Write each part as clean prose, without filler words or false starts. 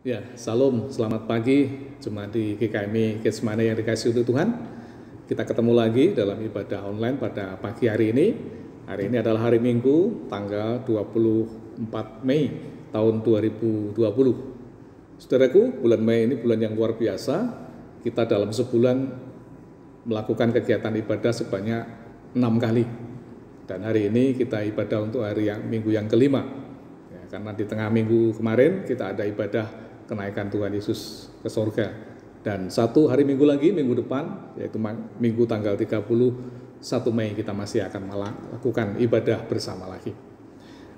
Ya, salam, selamat pagi, jemaat di GKMI Getsemani yang dikasihi untuk Tuhan. Kita ketemu lagi dalam ibadah online pada pagi hari ini. Hari ini adalah hari Minggu, tanggal 24 Mei tahun 2020. Saudaraku, bulan Mei ini bulan yang luar biasa. Kita dalam sebulan melakukan kegiatan ibadah sebanyak 6 kali. Dan hari ini kita ibadah untuk minggu yang kelima. Ya, karena di tengah minggu kemarin kita ada ibadah kenaikan Tuhan Yesus ke surga. Dan satu hari minggu lagi, minggu depan, yaitu minggu tanggal 31 Mei, kita masih akan melakukan ibadah bersama lagi.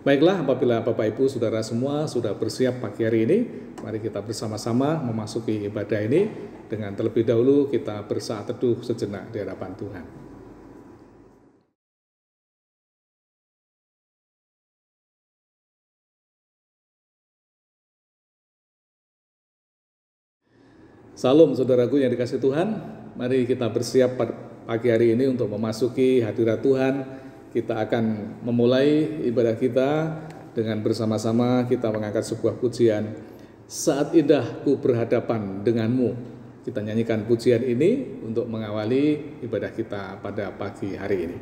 Baiklah, apabila Bapak Ibu Saudara semua sudah bersiap pagi hari ini, mari kita bersama-sama memasuki ibadah ini dengan terlebih dahulu kita bersaat teduh sejenak di hadapan Tuhan. Salam saudaraku yang dikasihi Tuhan, mari kita bersiap pagi hari ini untuk memasuki hadirat Tuhan. Kita akan memulai ibadah kita dengan bersama-sama kita mengangkat sebuah pujian. Saat indah ku berhadapan denganmu. Kita nyanyikan pujian ini untuk mengawali ibadah kita pada pagi hari ini.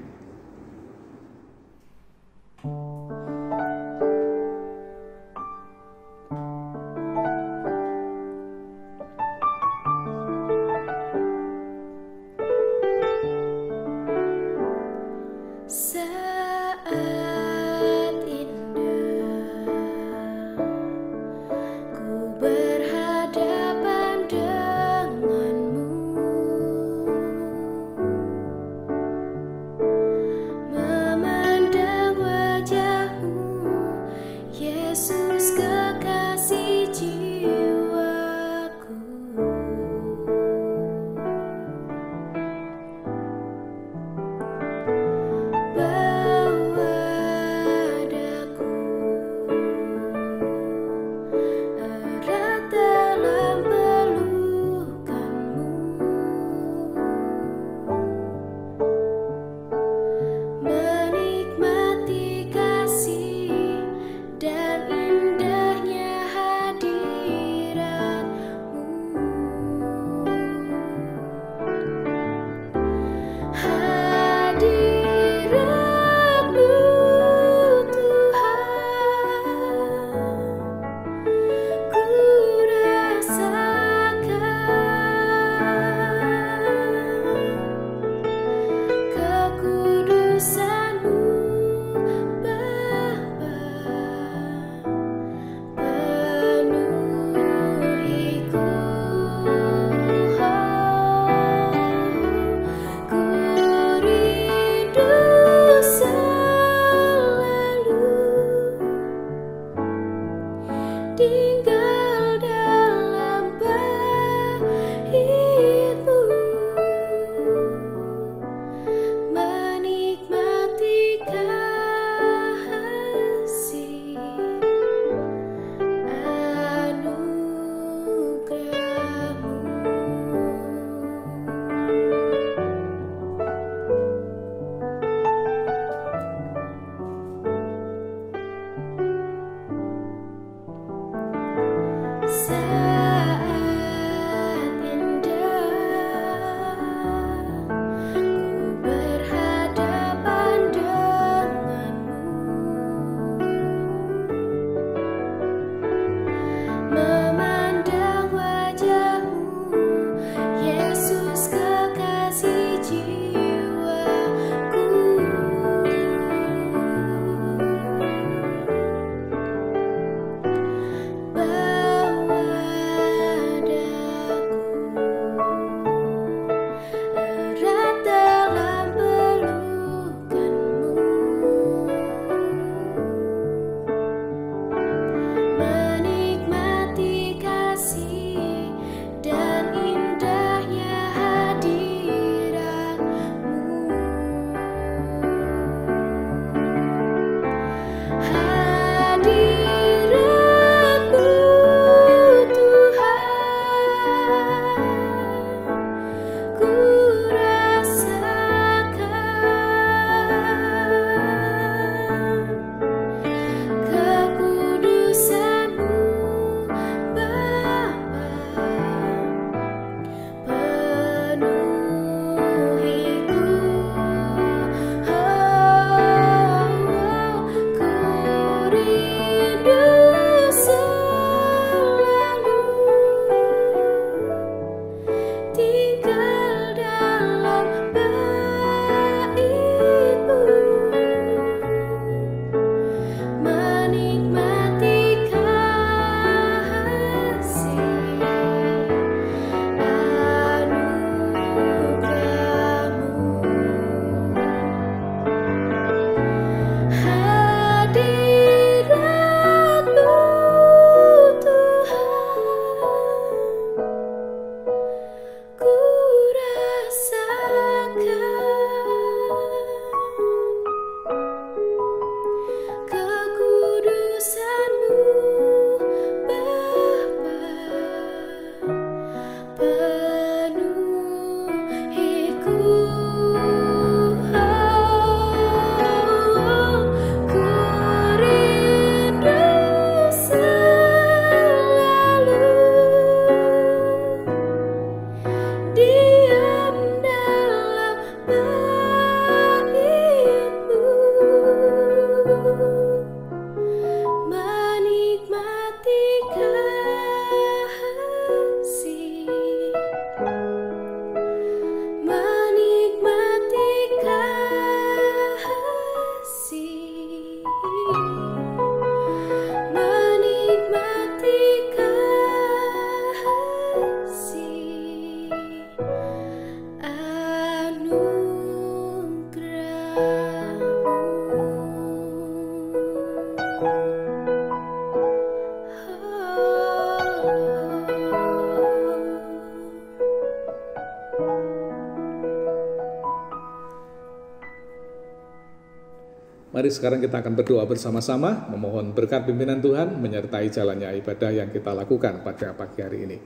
Mari sekarang kita akan berdoa bersama-sama, memohon berkat pimpinan Tuhan menyertai jalannya ibadah yang kita lakukan pada pagi hari ini.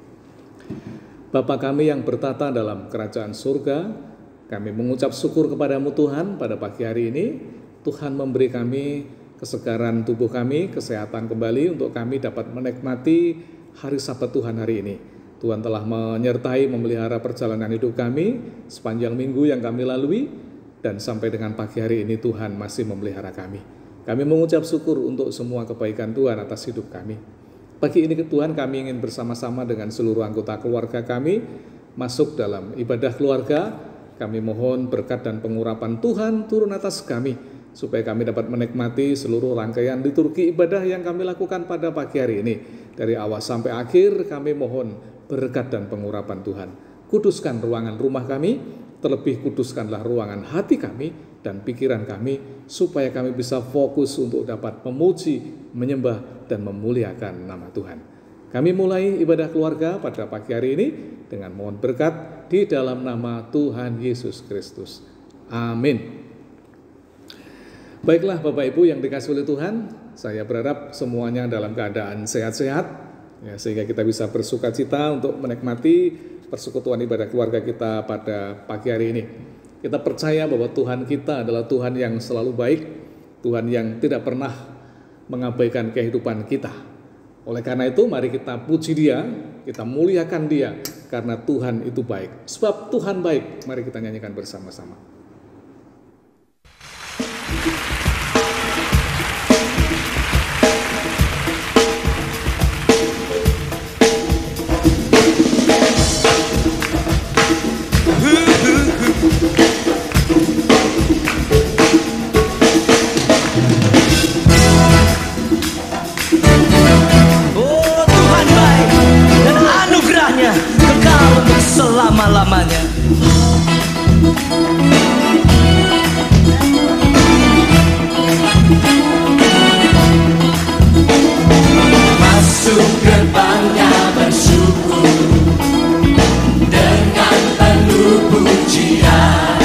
Bapa kami yang bertata dalam kerajaan surga, kami mengucap syukur kepadamu Tuhan pada pagi hari ini. Tuhan memberi kami kesegaran tubuh kami, kesehatan kembali untuk kami dapat menikmati hari Sabat Tuhan hari ini. Tuhan telah menyertai memelihara perjalanan hidup kami sepanjang minggu yang kami lalui, dan sampai dengan pagi hari ini Tuhan masih memelihara kami. Kami mengucap syukur untuk semua kebaikan Tuhan atas hidup kami. Pagi ini Tuhan kami ingin bersama-sama dengan seluruh anggota keluarga kami masuk dalam ibadah keluarga. Kami mohon berkat dan pengurapan Tuhan turun atas kami, supaya kami dapat menikmati seluruh rangkaian liturgi ibadah yang kami lakukan pada pagi hari ini. Dari awal sampai akhir kami mohon berkat dan pengurapan Tuhan. Kuduskan ruangan rumah kami, terlebih kuduskanlah ruangan hati kami dan pikiran kami, supaya kami bisa fokus untuk dapat memuji, menyembah, dan memuliakan nama Tuhan. Kami mulai ibadah keluarga pada pagi hari ini dengan mohon berkat di dalam nama Tuhan Yesus Kristus. Amin. Baiklah Bapak Ibu yang dikasihi oleh Tuhan, saya berharap semuanya dalam keadaan sehat-sehat, ya, sehingga kita bisa bersuka cita untuk menikmati persekutuan ibadah keluarga kita pada pagi hari ini. Kita percaya bahwa Tuhan kita adalah Tuhan yang selalu baik, Tuhan yang tidak pernah mengabaikan kehidupan kita. Oleh karena itu mari kita puji Dia, kita muliakan Dia, karena Tuhan itu baik. Sebab Tuhan baik, mari kita nyanyikan bersama-sama. Selama-lamanya. Masuk gerbangnya bersyukur dengan penuh pujian,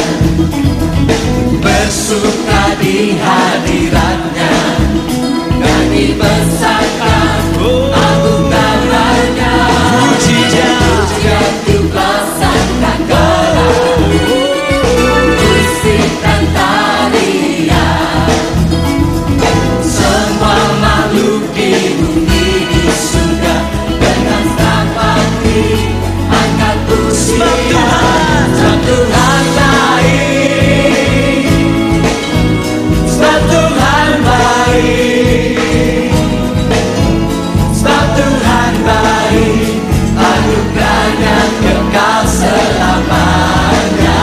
bersuka di hadiratnya, nyanyi besarkan agung namanya. Pujian musik dan tarian, semua makhluk di bumi di surga dengan senang hati angkat pujian. Sebab Tuhan baik, sebab Tuhan baik, sebab Tuhan baik, anugerahnya kekal selamanya.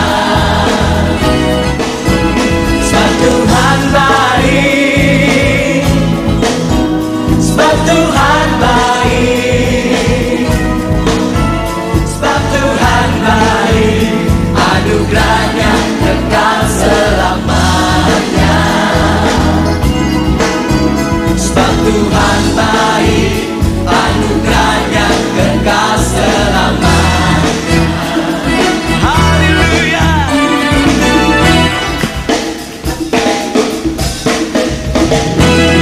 Sebab Tuhan baik, sebab Tuhan baik, sebab Tuhan baik, anugerahnya kekal selamanya. Sebab Tuhan baik, anugerahnya kekal selamanya. Haleluya.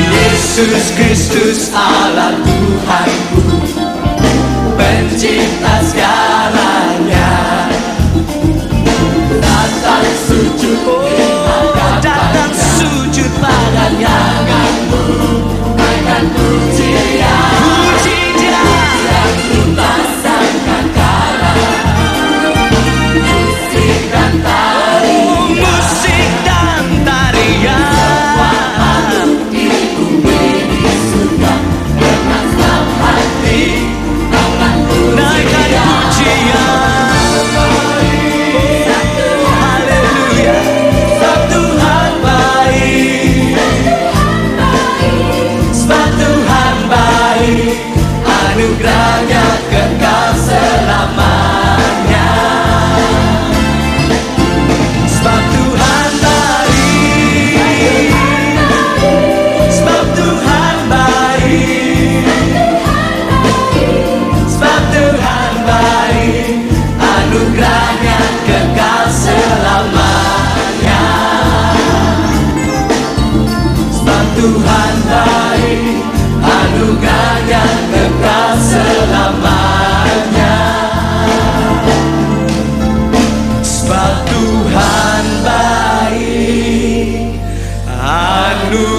Yesus Kristus Allah Tuhanku, pencipta segalanya, datang sujud datang sujud padanya, akan pujian. Pasangkan kalah, musik dan tarian, musik dan tarian, semua makhluk di bumi di surga dengan senang hati akan pujian. Tuhan baik, anugerahnya kekal selamanya. Sebab Tuhan baik, anugerahnya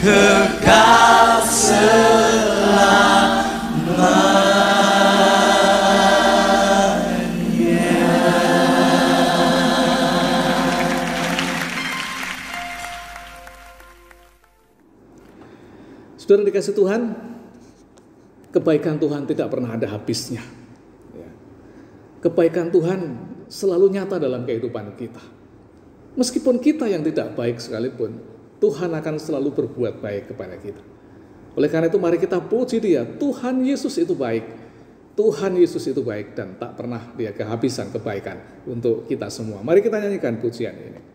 kekal selamanya. Saudara dikasih Tuhan, kebaikan Tuhan tidak pernah ada habisnya. Ya. Kebaikan Tuhan selalu nyata dalam kehidupan kita. Meskipun kita yang tidak baik sekalipun, Tuhan akan selalu berbuat baik kepada kita. Oleh karena itu mari kita puji Dia, Tuhan Yesus itu baik. Tuhan Yesus itu baik dan tak pernah Dia kehabisan kebaikan untuk kita semua. Mari kita nyanyikan pujian ini.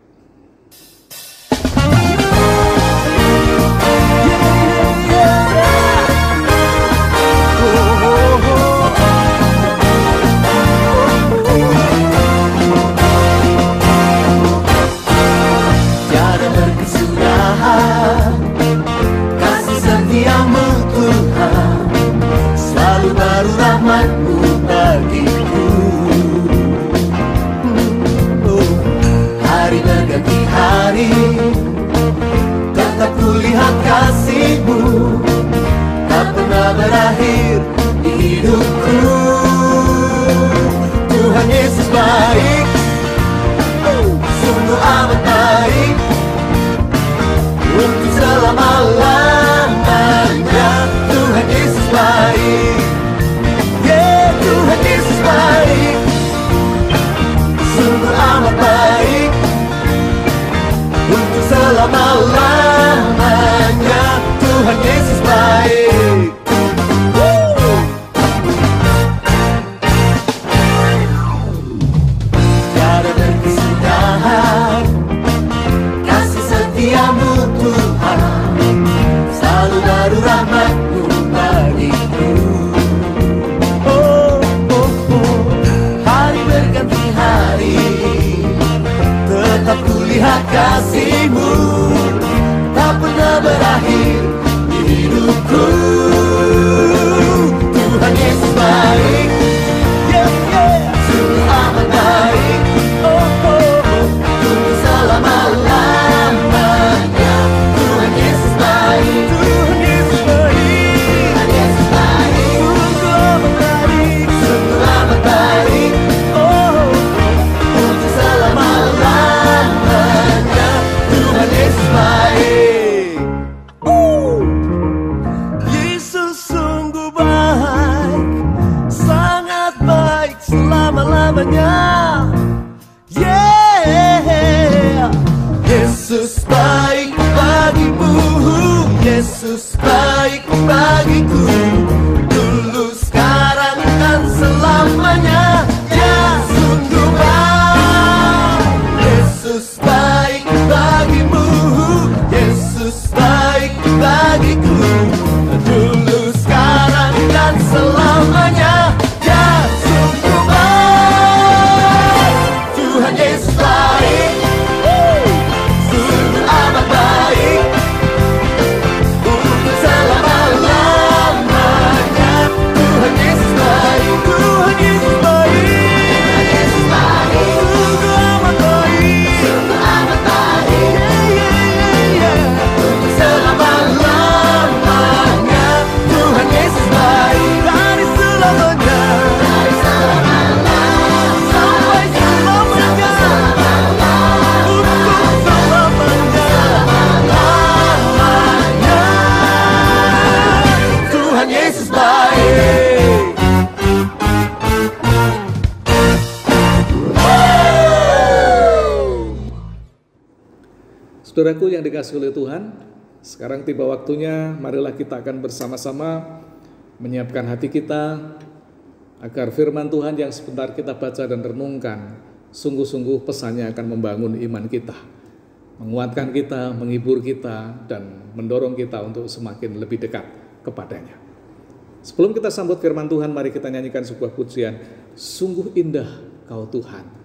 Kasih setiamu Tuhan, selalu baru rahmat-Mu bagiku. Hari berganti hari, tetap kulihat kasih-Mu, tak pernah berakhir di hidupku. Tuhan Yesus baik, sungguh amat baik, untuk selama-lamanya. Tuhan Yesus baik, yeah, Tuhan Yesus baik, sungguh amat baik, untuk selama-lamanya. Tuhan Yesus baik. Tiada berkesudahan kasih setiamu Tuhan, selalu baru rahmat-Mu bagiku. Hari berganti hari, tetap kulihat kasih-Mu, tak pernah berakhir di hidupku. Tuhan Yesus baik, yeah, yeah, sungguh amat baik, untuk selama-lamanya. Tuhan Yesus baik, Tuhan Yesus baik, Tuhan Yesus baik, sungguh amat baik, sungguh amat baik, untuk selama-lamanya. Tuhan Yesus baik. Yesus sungguh baik, sangat baik selama-lamanya. Yeah, Yesus baik bagimu, Yesus baik bagiku, dulu, sekarang, dan selamanya. Ya, sungguh baik. Yesus baik bagimu, Yesus baik bagiku, dulu, sekarang, dan selamanya. Ya, sungguh baik. Tuhan Yesus baik, sungguh amat baik, untuk selama-lamanya. Tuhan Yesus baik, Tuhan Yesus baik, sungguh amat baik, sungguh amat baik, untuk selama-lamanya. Tuhan Yesus baik, dari selamanya, dari selamanya, sampai selamanya, untuk selama-lamanya. Tuhan Yesus baik. Saudaraku yang dikasihi oleh Tuhan, sekarang tiba waktunya, marilah kita akan bersama-sama menyiapkan hati kita agar firman Tuhan yang sebentar kita baca dan renungkan, sungguh-sungguh pesannya akan membangun iman kita, menguatkan kita, menghibur kita, dan mendorong kita untuk semakin lebih dekat kepadanya. Sebelum kita sambut firman Tuhan, mari kita nyanyikan sebuah pujian, sungguh indah Kau Tuhan.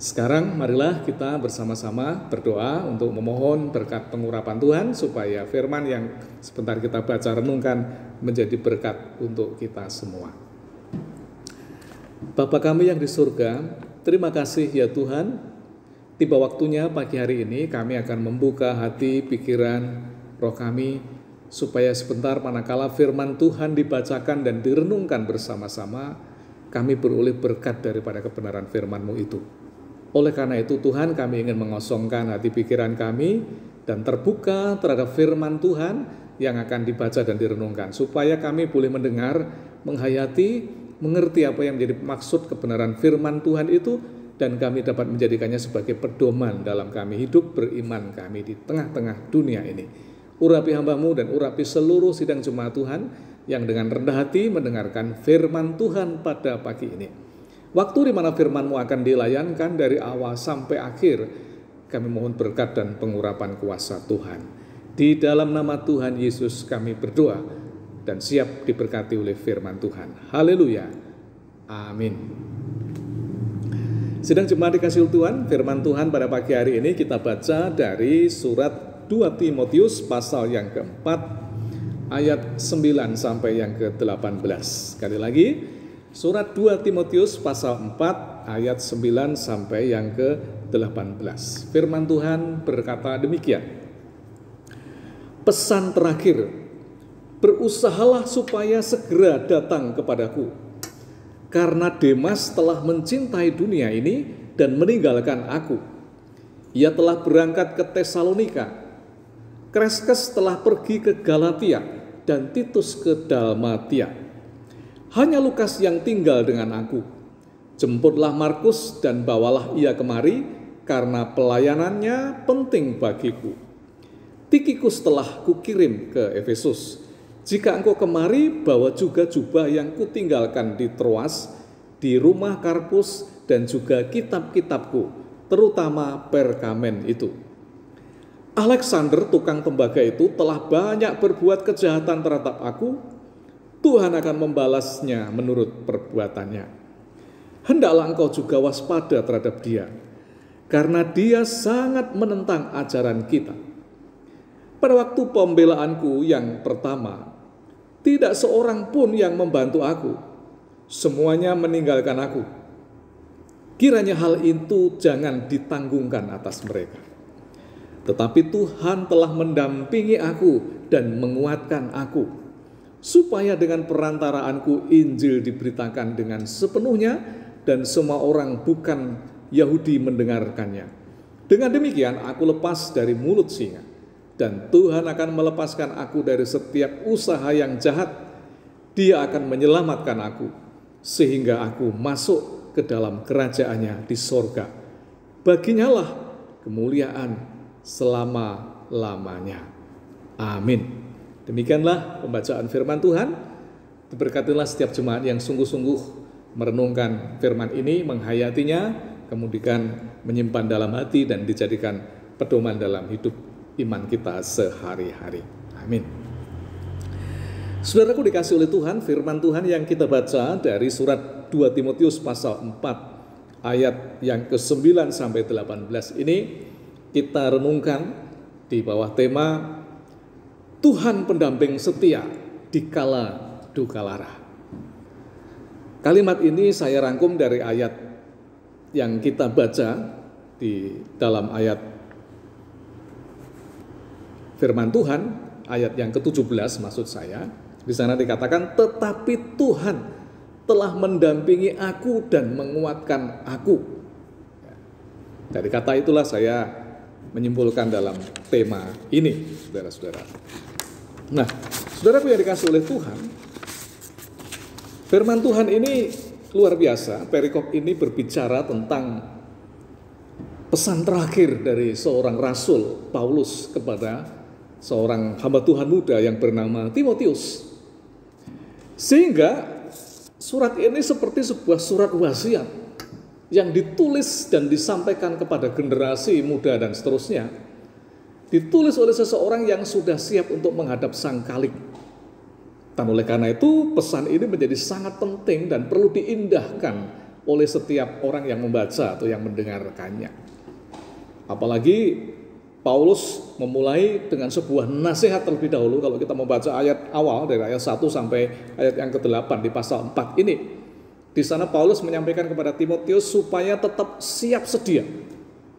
Sekarang marilah kita bersama-sama berdoa untuk memohon berkat pengurapan Tuhan supaya firman yang sebentar kita baca renungkan menjadi berkat untuk kita semua. Bapa kami yang di surga, terima kasih ya Tuhan, tiba waktunya pagi hari ini kami akan membuka hati, pikiran, roh kami, supaya sebentar manakala firman Tuhan dibacakan dan direnungkan bersama-sama, kami beroleh berkat daripada kebenaran firman-Mu itu. Oleh karena itu Tuhan, kami ingin mengosongkan hati pikiran kami dan terbuka terhadap firman Tuhan yang akan dibaca dan direnungkan, supaya kami boleh mendengar, menghayati, mengerti apa yang menjadi maksud kebenaran firman Tuhan itu, dan kami dapat menjadikannya sebagai pedoman dalam kami hidup beriman kami di tengah-tengah dunia ini. Urapi hamba-Mu dan urapi seluruh sidang jemaat Tuhan yang dengan rendah hati mendengarkan firman Tuhan pada pagi ini. Waktu di mana firman-Mu akan dilayankan dari awal sampai akhir, kami mohon berkat dan pengurapan kuasa Tuhan. Di dalam nama Tuhan Yesus kami berdoa dan siap diberkati oleh firman Tuhan. Haleluya. Amin. Sidang jemaat dikasihi Tuhan, firman Tuhan pada pagi hari ini kita baca dari surat 2 Timotius pasal yang keempat, ayat 9 sampai yang ke-18. Sekali lagi, surat 2 Timotius pasal 4 ayat 9 sampai yang ke-18. Firman Tuhan berkata demikian. Pesan terakhir, berusahalah supaya segera datang kepadaku, karena Demas telah mencintai dunia ini dan meninggalkan aku. Ia telah berangkat ke Tesalonika, Kreskes telah pergi ke Galatia, dan Titus ke Dalmatia. Hanya Lukas yang tinggal dengan aku. Jemputlah Markus dan bawalah ia kemari, karena pelayanannya penting bagiku. Tikikus telah kukirim ke Efesus. Jika engkau kemari, bawa juga jubah yang kutinggalkan di Troas, di rumah Karpus, dan juga kitab-kitabku, terutama perkamen itu. Alexander, tukang tembaga itu, telah banyak berbuat kejahatan terhadap aku. Tuhan akan membalasnya menurut perbuatannya. Hendaklah engkau juga waspada terhadap dia, karena dia sangat menentang ajaran kita. Pada waktu pembelaanku yang pertama, tidak seorang pun yang membantu aku. Semuanya meninggalkan aku. Kiranya hal itu jangan ditanggungkan atas mereka. Tetapi Tuhan telah mendampingi aku dan menguatkan aku, supaya dengan perantaraanku Injil diberitakan dengan sepenuhnya dan semua orang bukan Yahudi mendengarkannya. Dengan demikian aku lepas dari mulut singa, dan Tuhan akan melepaskan aku dari setiap usaha yang jahat. Dia akan menyelamatkan aku, sehingga aku masuk ke dalam kerajaannya di sorga. Baginya lah kemuliaan selama-lamanya. Amin. Demikianlah pembacaan firman Tuhan. Diberkatilah setiap jemaat yang sungguh-sungguh merenungkan firman ini, menghayatinya, kemudian menyimpan dalam hati dan dijadikan pedoman dalam hidup iman kita sehari-hari. Amin. Saudaraku dikasih oleh Tuhan, firman Tuhan yang kita baca dari surat 2 Timotius pasal 4 ayat yang ke-9 sampai 18 ini kita renungkan di bawah tema Tuhan pendamping setia di kala duka lara. Kalimat ini saya rangkum dari ayat yang kita baca di dalam ayat firman Tuhan, ayat yang ke-17 maksud saya. Di sana dikatakan, tetapi Tuhan telah mendampingi aku dan menguatkan aku. Dari kata itulah saya menyimpulkan dalam tema ini, saudara-saudara. Nah, saudaraku yang dikasih oleh Tuhan, firman Tuhan ini luar biasa. Perikop ini berbicara tentang pesan terakhir dari seorang rasul Paulus kepada seorang hamba Tuhan muda yang bernama Timotius. Sehingga surat ini seperti sebuah surat wasiat yang ditulis dan disampaikan kepada generasi muda dan seterusnya. Ditulis oleh seseorang yang sudah siap untuk menghadap sang Khalik. Dan oleh karena itu pesan ini menjadi sangat penting dan perlu diindahkan oleh setiap orang yang membaca atau yang mendengarkannya. Apalagi Paulus memulai dengan sebuah nasihat terlebih dahulu. Kalau kita membaca ayat awal dari ayat 1 sampai ayat yang ke-8 di pasal 4 ini, di sana Paulus menyampaikan kepada Timotius supaya tetap siap sedia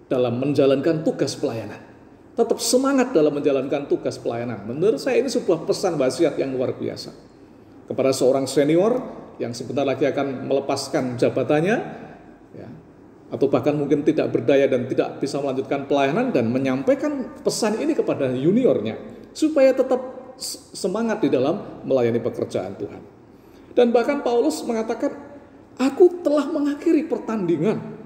dalam menjalankan tugas pelayanan. Tetap semangat dalam menjalankan tugas pelayanan. Menurut saya ini sebuah pesan wasiat yang luar biasa. Kepada seorang senior yang sebentar lagi akan melepaskan jabatannya, ya, atau bahkan mungkin tidak berdaya dan tidak bisa melanjutkan pelayanan, dan menyampaikan pesan ini kepada juniornya supaya tetap semangat di dalam melayani pekerjaan Tuhan. Dan bahkan Paulus mengatakan, aku telah mengakhiri pertandingan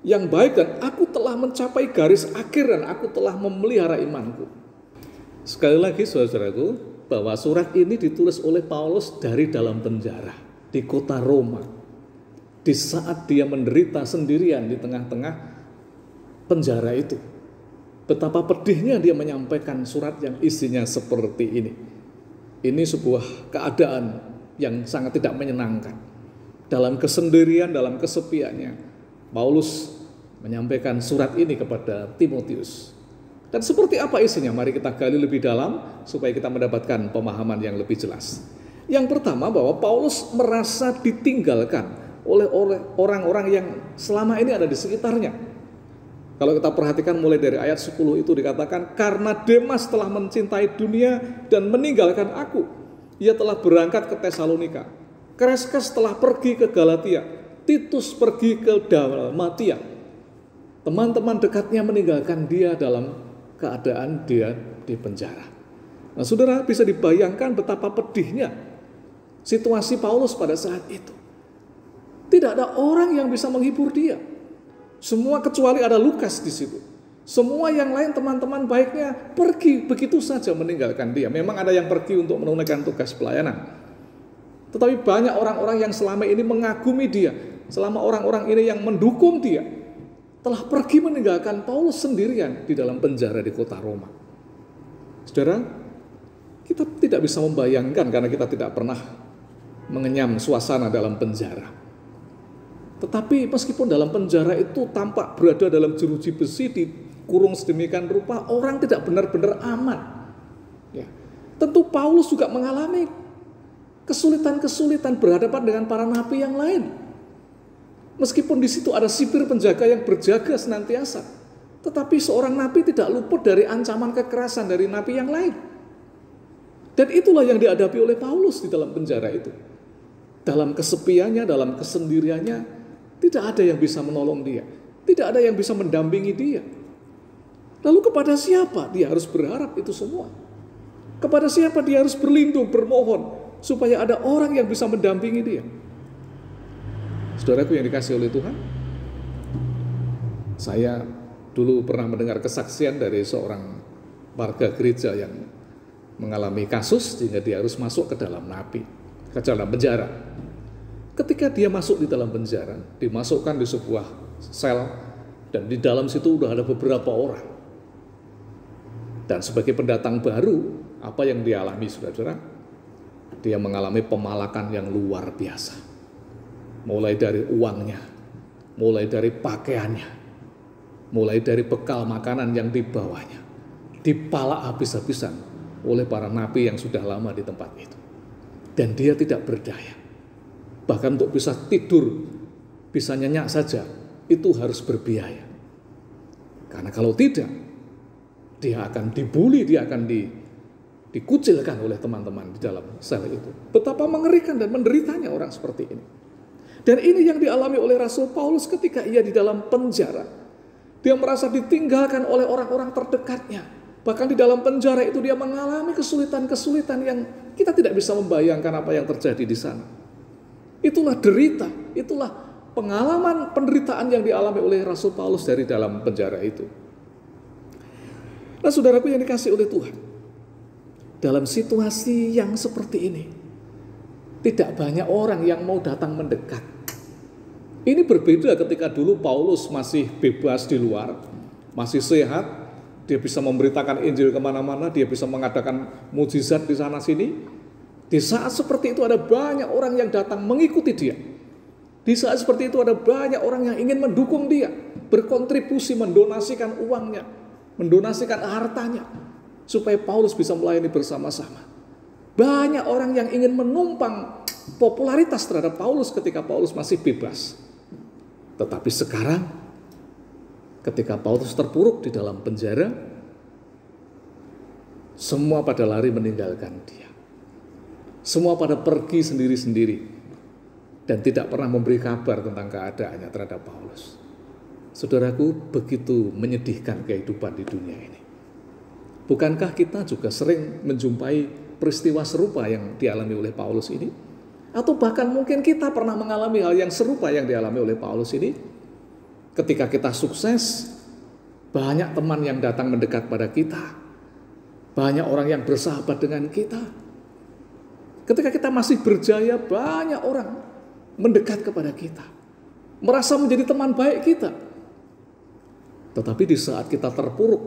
yang baik dan aku telah mencapai garis akhir dan aku telah memelihara imanku. Sekali lagi saudaraku, bahwa surat ini ditulis oleh Paulus dari dalam penjara di kota Roma. Di saat dia menderita sendirian di tengah-tengah penjara itu. Betapa pedihnya dia menyampaikan surat yang isinya seperti ini. Ini sebuah keadaan yang sangat tidak menyenangkan. Dalam kesendirian, dalam kesepiannya, Paulus menyampaikan surat ini kepada Timotius. Dan seperti apa isinya? Mari kita gali lebih dalam supaya kita mendapatkan pemahaman yang lebih jelas. Yang pertama, bahwa Paulus merasa ditinggalkan oleh orang-orang yang selama ini ada di sekitarnya. Kalau kita perhatikan mulai dari ayat 10 itu dikatakan, karena Demas telah mencintai dunia dan meninggalkan aku. Ia telah berangkat ke Tesalonika. Kreskes telah pergi ke Galatia. Titus pergi ke Dalmatia. Teman-teman dekatnya meninggalkan dia dalam keadaan dia di penjara. Nah, saudara bisa dibayangkan betapa pedihnya situasi Paulus pada saat itu. Tidak ada orang yang bisa menghibur dia. Semua kecuali ada Lukas di situ. Semua yang lain teman-teman baiknya pergi begitu saja meninggalkan dia. Memang ada yang pergi untuk menunaikan tugas pelayanan. Tetapi banyak orang-orang yang selama ini mengagumi dia, selama orang-orang ini yang mendukung dia, telah pergi meninggalkan Paulus sendirian di dalam penjara di kota Roma. Saudara, kita tidak bisa membayangkan karena kita tidak pernah mengenyam suasana dalam penjara. Tetapi meskipun dalam penjara itu tampak berada dalam jeruji besi, dikurung sedemikian rupa, orang tidak benar-benar aman. Ya. Tentu Paulus juga mengalami kesulitan-kesulitan berhadapan dengan para nabi yang lain. Meskipun di situ ada sipir penjaga yang berjaga senantiasa, tetapi seorang nabi tidak luput dari ancaman kekerasan dari nabi yang lain. Dan itulah yang dihadapi oleh Paulus di dalam penjara itu. Dalam kesepiannya, dalam kesendiriannya, tidak ada yang bisa menolong dia. Tidak ada yang bisa mendampingi dia. Lalu kepada siapa dia harus berharap itu semua? Kepada siapa dia harus berlindung, bermohon, supaya ada orang yang bisa mendampingi dia? Saudaraku yang dikasihi oleh Tuhan, saya dulu pernah mendengar kesaksian dari seorang warga gereja yang mengalami kasus sehingga dia harus masuk ke dalam penjara. Ketika dia masuk di dalam penjara, dimasukkan di sebuah sel, dan di dalam situ udah ada beberapa orang. Dan sebagai pendatang baru, apa yang dia alami, saudara-saudara? Dia mengalami pemalakan yang luar biasa. Mulai dari uangnya, mulai dari pakaiannya, mulai dari bekal makanan yang dibawanya, dipalak habis-habisan oleh para nabi yang sudah lama di tempat itu. Dan dia tidak berdaya. Bahkan untuk bisa tidur, bisa nyenyak saja, itu harus berbiaya. Karena kalau tidak, dia akan dibully, dia akan dikucilkan oleh teman-teman di dalam sel itu. Betapa mengerikan dan menderitanya orang seperti ini. Dan ini yang dialami oleh Rasul Paulus ketika ia di dalam penjara. Dia merasa ditinggalkan oleh orang-orang terdekatnya. Bahkan di dalam penjara itu dia mengalami kesulitan-kesulitan yang kita tidak bisa membayangkan apa yang terjadi di sana. Itulah derita, itulah pengalaman penderitaan yang dialami oleh Rasul Paulus dari dalam penjara itu. Nah, saudaraku yang dikasihi oleh Tuhan, dalam situasi yang seperti ini, tidak banyak orang yang mau datang mendekat. Ini berbeda ketika dulu Paulus masih bebas di luar, masih sehat, dia bisa memberitakan Injil kemana-mana, dia bisa mengadakan mukjizat di sana-sini. Di saat seperti itu ada banyak orang yang datang mengikuti dia. Di saat seperti itu ada banyak orang yang ingin mendukung dia, berkontribusi, mendonasikan uangnya, mendonasikan hartanya, supaya Paulus bisa melayani bersama-sama. Banyak orang yang ingin menumpang popularitas terhadap Paulus ketika Paulus masih bebas. Tetapi sekarang, ketika Paulus terpuruk di dalam penjara, semua pada lari meninggalkan dia. Semua pada pergi sendiri-sendiri dan tidak pernah memberi kabar tentang keadaannya terhadap Paulus. Saudaraku, begitu menyedihkan kehidupan di dunia ini. Bukankah kita juga sering menjumpai peristiwa serupa yang dialami oleh Paulus ini? Atau bahkan mungkin kita pernah mengalami hal yang serupa yang dialami oleh Paulus ini? Ketika kita sukses, banyak teman yang datang mendekat pada kita. Banyak orang yang bersahabat dengan kita. Ketika kita masih berjaya, banyak orang mendekat kepada kita, merasa menjadi teman baik kita. Tetapi di saat kita terpuruk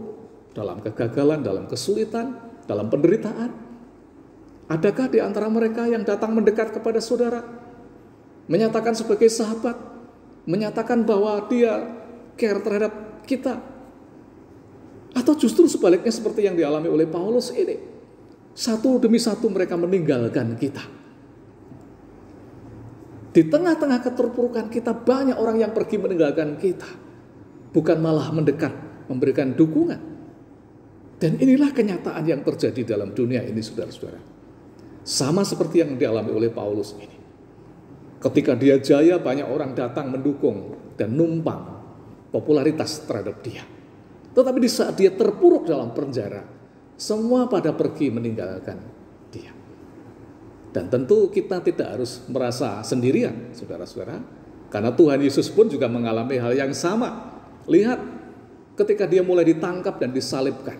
dalam kegagalan, dalam kesulitan, dalam penderitaan, adakah di antara mereka yang datang mendekat kepada saudara, menyatakan sebagai sahabat, menyatakan bahwa dia care terhadap kita? Atau justru sebaliknya seperti yang dialami oleh Paulus ini, satu demi satu mereka meninggalkan kita. Di tengah-tengah keterpurukan kita, banyak orang yang pergi meninggalkan kita, bukan malah mendekat, memberikan dukungan. Dan inilah kenyataan yang terjadi dalam dunia ini, saudara-saudara. Sama seperti yang dialami oleh Paulus ini. Ketika dia jaya, banyak orang datang mendukung dan numpang popularitas terhadap dia. Tetapi di saat dia terpuruk dalam penjara, semua pada pergi meninggalkan dia. Dan tentu kita tidak harus merasa sendirian, saudara-saudara. Karena Tuhan Yesus pun juga mengalami hal yang sama. Lihat, ketika dia mulai ditangkap dan disalibkan,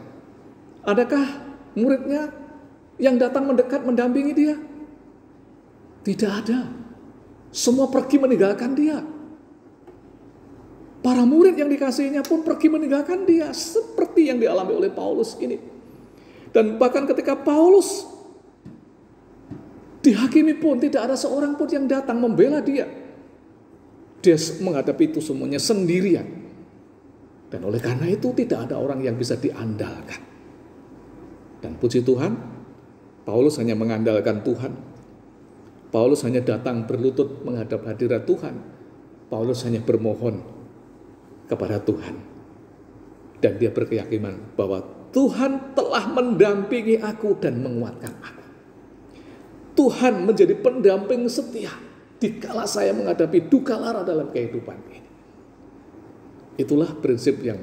adakah muridnya yang datang mendekat mendampingi dia? Tidak ada. Semua pergi meninggalkan dia. Para murid yang dikasihinya pun pergi meninggalkan dia, seperti yang dialami oleh Paulus ini. Dan bahkan ketika Paulus dihakimi pun tidak ada seorang pun yang datang membela dia. Dia menghadapi itu semuanya sendirian. Dan oleh karena itu tidak ada orang yang bisa diandalkan. Dan puji Tuhan, Paulus hanya mengandalkan Tuhan. Paulus hanya datang berlutut menghadap hadirat Tuhan. Paulus hanya bermohon kepada Tuhan. Dan dia berkeyakinan bahwa Tuhan telah mendampingi aku dan menguatkan aku. Tuhan menjadi pendamping setia dikala saya menghadapi duka lara dalam kehidupan ini. Itulah prinsip yang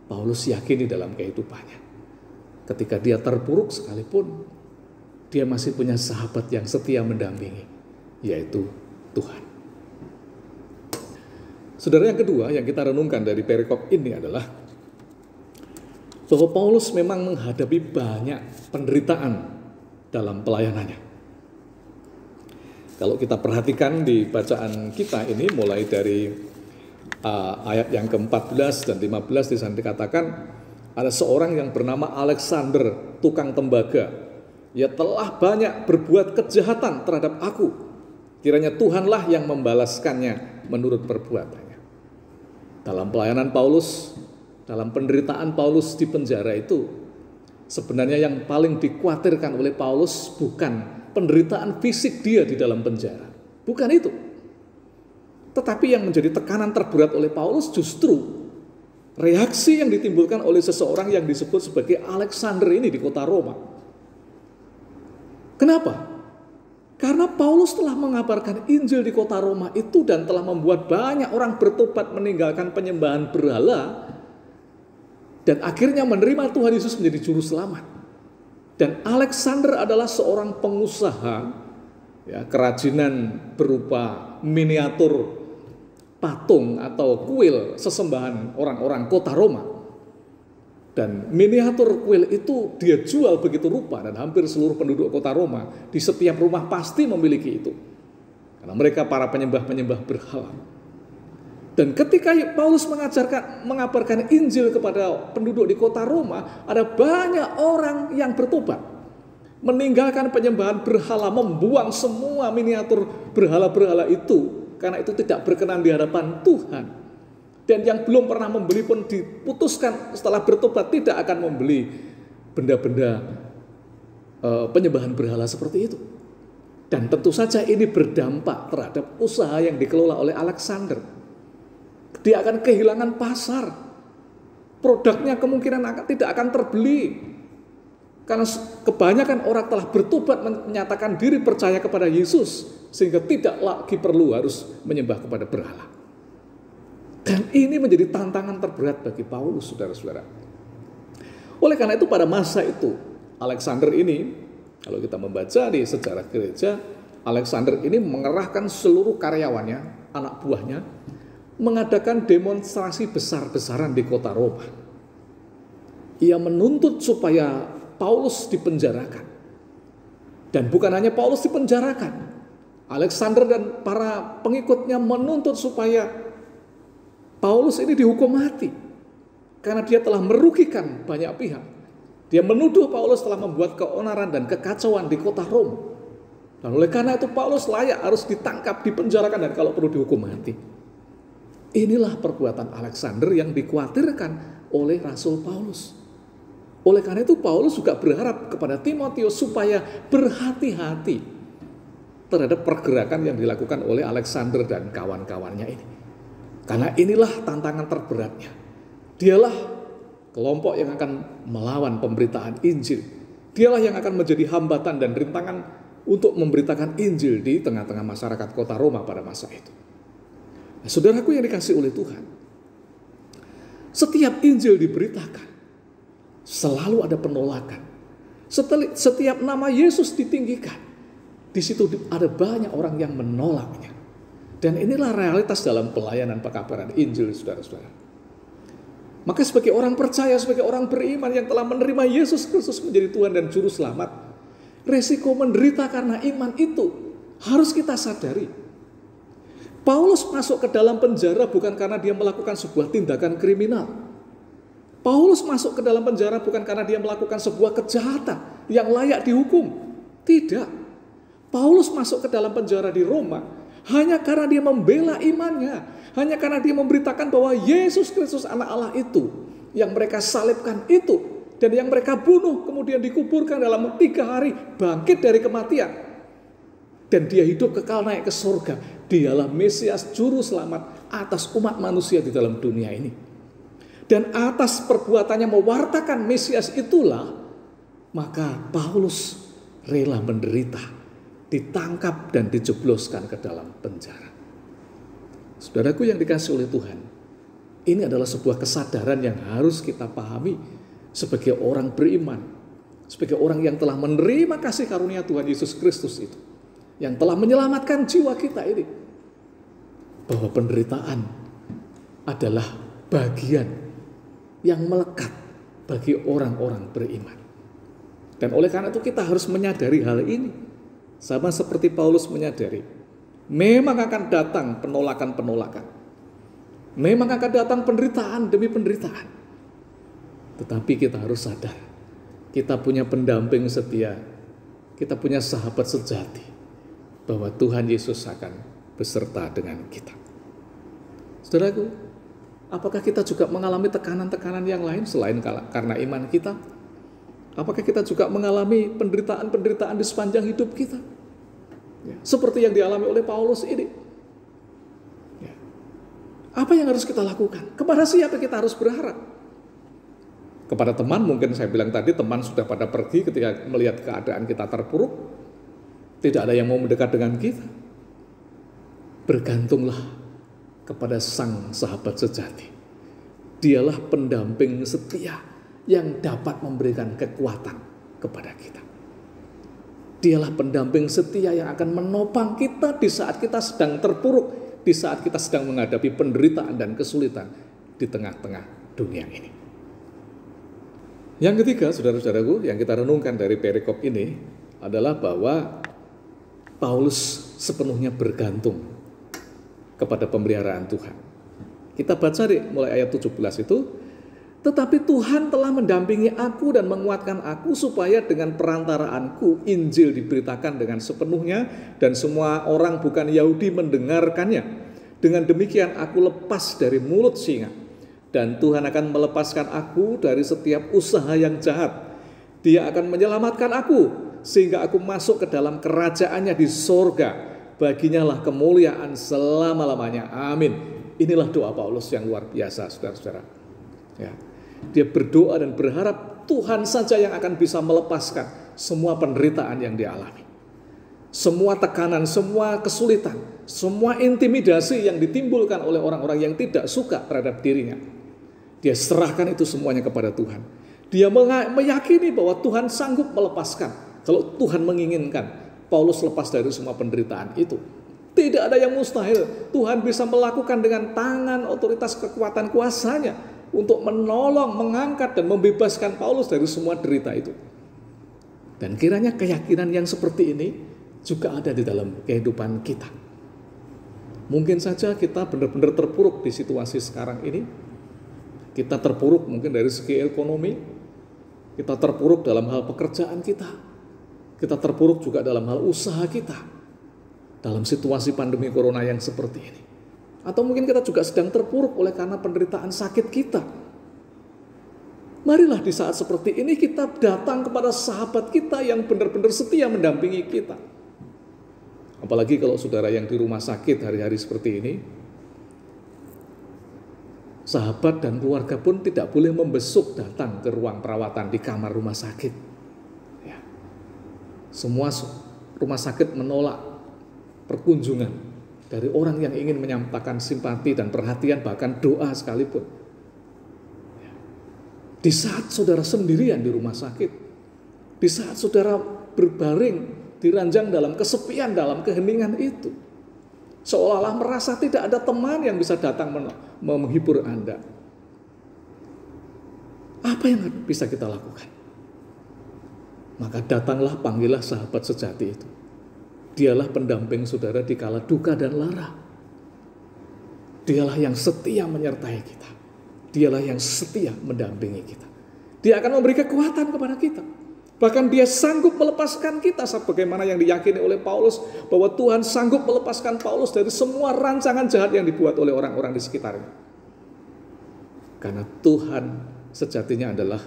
Paulus yakini dalam kehidupannya. Ketika dia terpuruk sekalipun, dia masih punya sahabat yang setia mendampingi, yaitu Tuhan. Saudara, yang kedua yang kita renungkan dari perikop ini adalah bahwa Paulus memang menghadapi banyak penderitaan dalam pelayanannya. Kalau kita perhatikan di bacaan kita ini, mulai dari ayat yang ke-14 dan 15 di sana dikatakan, ada seorang yang bernama Alexander, tukang tembaga. Ia telah banyak berbuat kejahatan terhadap aku. Kiranya Tuhanlah yang membalaskannya menurut perbuatannya. Dalam pelayanan Paulus, dalam penderitaan Paulus di penjara itu, sebenarnya yang paling dikhawatirkan oleh Paulus bukan penderitaan fisik dia di dalam penjara. Bukan itu. Tetapi yang menjadi tekanan terberat oleh Paulus justru reaksi yang ditimbulkan oleh seseorang yang disebut sebagai Alexander ini di kota Roma. Kenapa? Karena Paulus telah mengabarkan Injil di kota Roma itu dan telah membuat banyak orang bertobat meninggalkan penyembahan berhala dan akhirnya menerima Tuhan Yesus menjadi juru selamat. Dan Alexander adalah seorang pengusaha ya, kerajinan berupa miniatur patung atau kuil sesembahan orang-orang kota Roma. Dan miniatur kuil itu dia jual begitu rupa dan hampir seluruh penduduk kota Roma di setiap rumah pasti memiliki itu. Karena mereka para penyembah-penyembah berhala. Dan ketika Paulus mengabarkan Injil kepada penduduk di kota Roma, ada banyak orang yang bertobat. Meninggalkan penyembahan berhala, membuang semua miniatur berhala-berhala itu. karena itu tidak berkenan di hadapan Tuhan. Dan yang belum pernah membeli pun diputuskan setelah bertobat tidak akan membeli benda-benda penyembahan berhala seperti itu. Dan tentu saja ini berdampak terhadap usaha yang dikelola oleh Alexander. Dia akan kehilangan pasar. Produknya kemungkinan tidak akan terbeli. Karena kebanyakan orang telah bertobat menyatakan diri percaya kepada Yesus. Sehingga tidak lagi perlu harus menyembah kepada berhala. Dan ini menjadi tantangan terberat bagi Paulus, saudara-saudara. Oleh karena itu pada masa itu, Alexander ini, kalau kita membaca di sejarah gereja, Alexander ini mengerahkan seluruh karyawannya, anak buahnya, mengadakan demonstrasi besar-besaran di kota Roma. Ia menuntut supaya Paulus dipenjarakan. Dan bukan hanya Paulus dipenjarakan, Alexander dan para pengikutnya menuntut supaya Paulus ini dihukum mati. Karena dia telah merugikan banyak pihak. Dia menuduh Paulus telah membuat keonaran dan kekacauan di kota Roma. Dan oleh karena itu Paulus layak harus ditangkap, dipenjarakan, dan kalau perlu dihukum mati. Inilah perbuatan Alexander yang dikhawatirkan oleh Rasul Paulus. Oleh karena itu Paulus juga berharap kepada Timotius supaya berhati-hati terhadap pergerakan yang dilakukan oleh Alexander dan kawan-kawannya ini. Karena inilah tantangan terberatnya. Dialah kelompok yang akan melawan pemberitaan Injil. Dialah yang akan menjadi hambatan dan rintangan untuk memberitakan Injil di tengah-tengah masyarakat kota Roma pada masa itu. Nah, saudaraku yang dikasihi oleh Tuhan, setiap Injil diberitakan, selalu ada penolakan. Setiap nama Yesus ditinggikan, di situ ada banyak orang yang menolaknya. Dan inilah realitas dalam pelayanan pekabaran Injil, saudara-saudara. Maka sebagai orang percaya, sebagai orang beriman yang telah menerima Yesus Kristus menjadi Tuhan dan Juru Selamat, resiko menderita karena iman itu harus kita sadari. Paulus masuk ke dalam penjara bukan karena dia melakukan sebuah tindakan kriminal. Paulus masuk ke dalam penjara bukan karena dia melakukan sebuah kejahatan yang layak dihukum. Tidak. Paulus masuk ke dalam penjara di Roma hanya karena dia membela imannya. Hanya karena dia memberitakan bahwa Yesus Kristus anak Allah itu, yang mereka salibkan itu, dan yang mereka bunuh kemudian dikuburkan dalam 3 hari, bangkit dari kematian. Dan dia hidup kekal naik ke surga. Dialah Mesias Juru Selamat atas umat manusia di dalam dunia ini. Dan atas perbuatannya mewartakan Mesias itulah, maka Paulus rela menderita, ditangkap dan dijebloskan ke dalam penjara. Saudaraku yang dikasihi oleh Tuhan, ini adalah sebuah kesadaran yang harus kita pahami sebagai orang beriman, sebagai orang yang telah menerima kasih karunia Tuhan Yesus Kristus itu, yang telah menyelamatkan jiwa kita ini, bahwa penderitaan adalah bagian yang melekat bagi orang-orang beriman. Dan oleh karena itu kita harus menyadari hal ini. Sama seperti Paulus menyadari, memang akan datang penolakan-penolakan. Memang akan datang penderitaan demi penderitaan. Tetapi kita harus sadar, kita punya pendamping setia, kita punya sahabat sejati, bahwa Tuhan Yesus akan beserta dengan kita. Saudaraku, apakah kita juga mengalami tekanan-tekanan yang lain selain karena iman kita? Apakah kita juga mengalami penderitaan-penderitaan di sepanjang hidup kita? Ya, seperti yang dialami oleh Paulus ini. Ya. Apa yang harus kita lakukan? Kepada siapa kita harus berharap? Kepada teman, mungkin saya bilang tadi, teman sudah pada pergi ketika melihat keadaan kita terpuruk. Tidak ada yang mau mendekat dengan kita. Bergantunglah kepada sang sahabat sejati. Dialah pendamping setia yang dapat memberikan kekuatan kepada kita. Dialah pendamping setia yang akan menopang kita di saat kita sedang terpuruk, di saat kita sedang menghadapi penderitaan dan kesulitan di tengah-tengah dunia ini. Yang ketiga, saudara-saudaraku, yang kita renungkan dari perikop ini adalah bahwa Paulus sepenuhnya bergantung kepada pemeliharaan Tuhan. Kita baca mulai ayat 17 itu, Tetapi Tuhan telah mendampingi aku dan menguatkan aku supaya dengan perantaraanku Injil diberitakan dengan sepenuhnya dan semua orang bukan Yahudi mendengarkannya. Dengan demikian aku lepas dari mulut singa dan Tuhan akan melepaskan aku dari setiap usaha yang jahat. Dia akan menyelamatkan aku sehingga aku masuk ke dalam kerajaannya di sorga. Baginya lah kemuliaan selama-lamanya. Amin. Inilah doa Paulus yang luar biasa, saudara-saudara. Ya. Dia berdoa dan berharap Tuhan saja yang akan bisa melepaskan semua penderitaan yang dia alami. Semua tekanan, semua kesulitan, semua intimidasi yang ditimbulkan oleh orang-orang yang tidak suka terhadap dirinya. Dia serahkan itu semuanya kepada Tuhan. Dia meyakini bahwa Tuhan sanggup melepaskan. Kalau Tuhan menginginkan, Paulus lepas dari semua penderitaan itu. Tidak ada yang mustahil. Tuhan bisa melakukan dengan tangan otoritas kekuatan kuasanya untuk menolong, mengangkat, dan membebaskan Paulus dari semua derita itu. Dan kiranya keyakinan yang seperti ini juga ada di dalam kehidupan kita. Mungkin saja kita benar-benar terpuruk di situasi sekarang ini. Kita terpuruk mungkin dari segi ekonomi. Kita terpuruk dalam hal pekerjaan kita. Kita terpuruk juga dalam hal usaha kita. Dalam situasi pandemi corona yang seperti ini. Atau mungkin kita juga sedang terpuruk oleh karena penderitaan sakit kita. Marilah di saat seperti ini kita datang kepada sahabat kita yang benar-benar setia mendampingi kita. Apalagi kalau saudara yang di rumah sakit hari-hari seperti ini, sahabat dan keluarga pun tidak boleh membesuk datang ke ruang perawatan di kamar rumah sakit. Ya. Semua rumah sakit menolak perkunjungan dari orang yang ingin menyampaikan simpati dan perhatian, bahkan doa sekalipun. Di saat saudara sendirian di rumah sakit, di saat saudara berbaring, diranjang dalam kesepian, dalam keheningan itu, seolah-olah merasa tidak ada teman yang bisa datang menghibur Anda. Apa yang bisa kita lakukan? Maka datanglah, panggillah sahabat sejati itu. Dialah pendamping saudara di kala duka dan lara. Dialah yang setia menyertai kita. Dialah yang setia mendampingi kita. Dia akan memberi kekuatan kepada kita. Bahkan dia sanggup melepaskan kita sebagaimana yang diyakini oleh Paulus bahwa Tuhan sanggup melepaskan Paulus dari semua rancangan jahat yang dibuat oleh orang-orang di sekitarnya. Karena Tuhan sejatinya adalah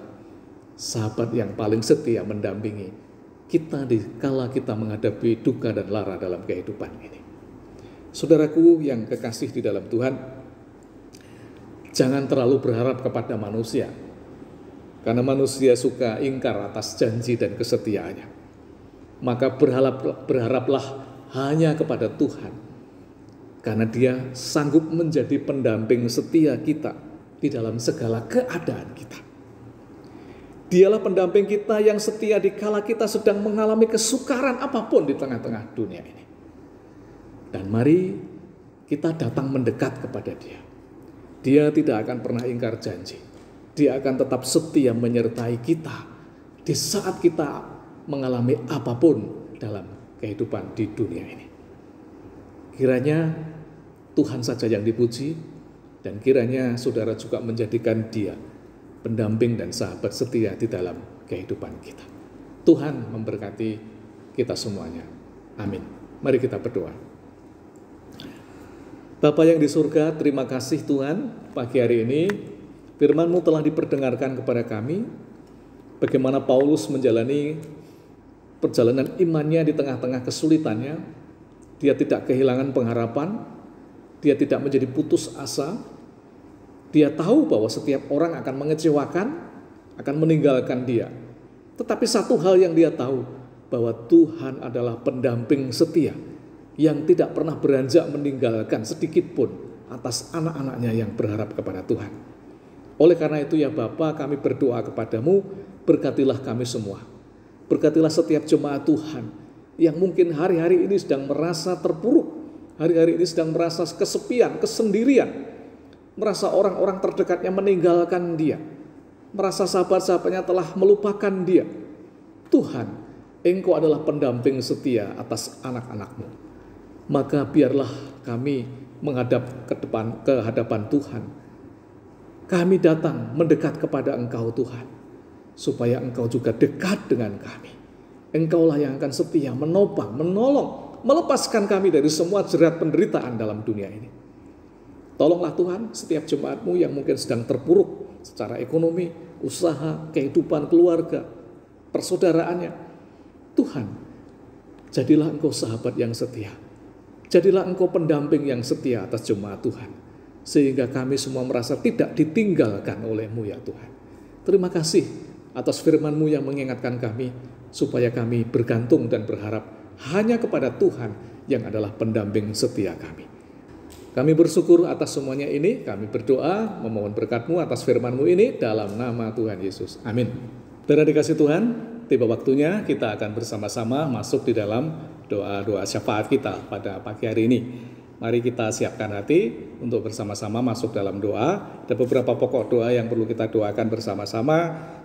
sahabat yang paling setia mendampingi kita di kala kita menghadapi duka dan lara dalam kehidupan ini. Saudaraku yang kekasih di dalam Tuhan, jangan terlalu berharap kepada manusia, karena manusia suka ingkar atas janji dan kesetiaannya. Maka berharaplah hanya kepada Tuhan, karena Dia sanggup menjadi pendamping setia kita di dalam segala keadaan kita. Dialah pendamping kita yang setia di kala kita sedang mengalami kesukaran apapun di tengah-tengah dunia ini. Dan mari kita datang mendekat kepada Dia. Dia tidak akan pernah ingkar janji. Dia akan tetap setia menyertai kita di saat kita mengalami apapun dalam kehidupan di dunia ini. Kiranya Tuhan saja yang dipuji, dan kiranya saudara juga menjadikan Dia pendamping dan sahabat setia di dalam kehidupan kita. Tuhan memberkati kita semuanya. Amin. Mari kita berdoa. Bapa yang di surga, terima kasih Tuhan, pagi hari ini firman-Mu telah diperdengarkan kepada kami, bagaimana Paulus menjalani perjalanan imannya di tengah-tengah kesulitannya. Dia tidak kehilangan pengharapan, dia tidak menjadi putus asa. Dia tahu bahwa setiap orang akan mengecewakan, akan meninggalkan dia. Tetapi satu hal yang dia tahu, bahwa Tuhan adalah pendamping setia yang tidak pernah beranjak meninggalkan sedikit pun atas anak-anaknya yang berharap kepada Tuhan. Oleh karena itu ya Bapa, kami berdoa kepadamu, berkatilah kami semua. Berkatilah setiap jemaat Tuhan yang mungkin hari-hari ini sedang merasa terpuruk, hari-hari ini sedang merasa kesepian, kesendirian, merasa orang-orang terdekatnya meninggalkan dia, merasa sahabat-sahabatnya telah melupakan dia. Tuhan, Engkau adalah pendamping setia atas anak-anak-Mu. Maka biarlah kami menghadap ke hadapan Tuhan Kami datang mendekat kepada Engkau Tuhan, supaya Engkau juga dekat dengan kami. Engkaulah yang akan setia menopang, menolong, melepaskan kami dari semua jerat penderitaan dalam dunia ini. Tolonglah Tuhan setiap jemaat-Mu yang mungkin sedang terpuruk secara ekonomi, usaha, kehidupan keluarga, persaudaraannya. Tuhan, jadilah Engkau sahabat yang setia. Jadilah Engkau pendamping yang setia atas jemaat Tuhan, sehingga kami semua merasa tidak ditinggalkan oleh-Mu ya Tuhan. Terima kasih atas firman-Mu yang mengingatkan kami, supaya kami bergantung dan berharap hanya kepada Tuhan yang adalah pendamping setia kami. Kami bersyukur atas semuanya ini, kami berdoa memohon berkat-Mu atas firman-Mu ini dalam nama Tuhan Yesus. Amin. Saudara dikasih Tuhan, tiba waktunya kita akan bersama-sama masuk di dalam doa-doa syafaat kita pada pagi hari ini. Mari kita siapkan hati untuk bersama-sama masuk dalam doa. Ada beberapa pokok doa yang perlu kita doakan bersama-sama.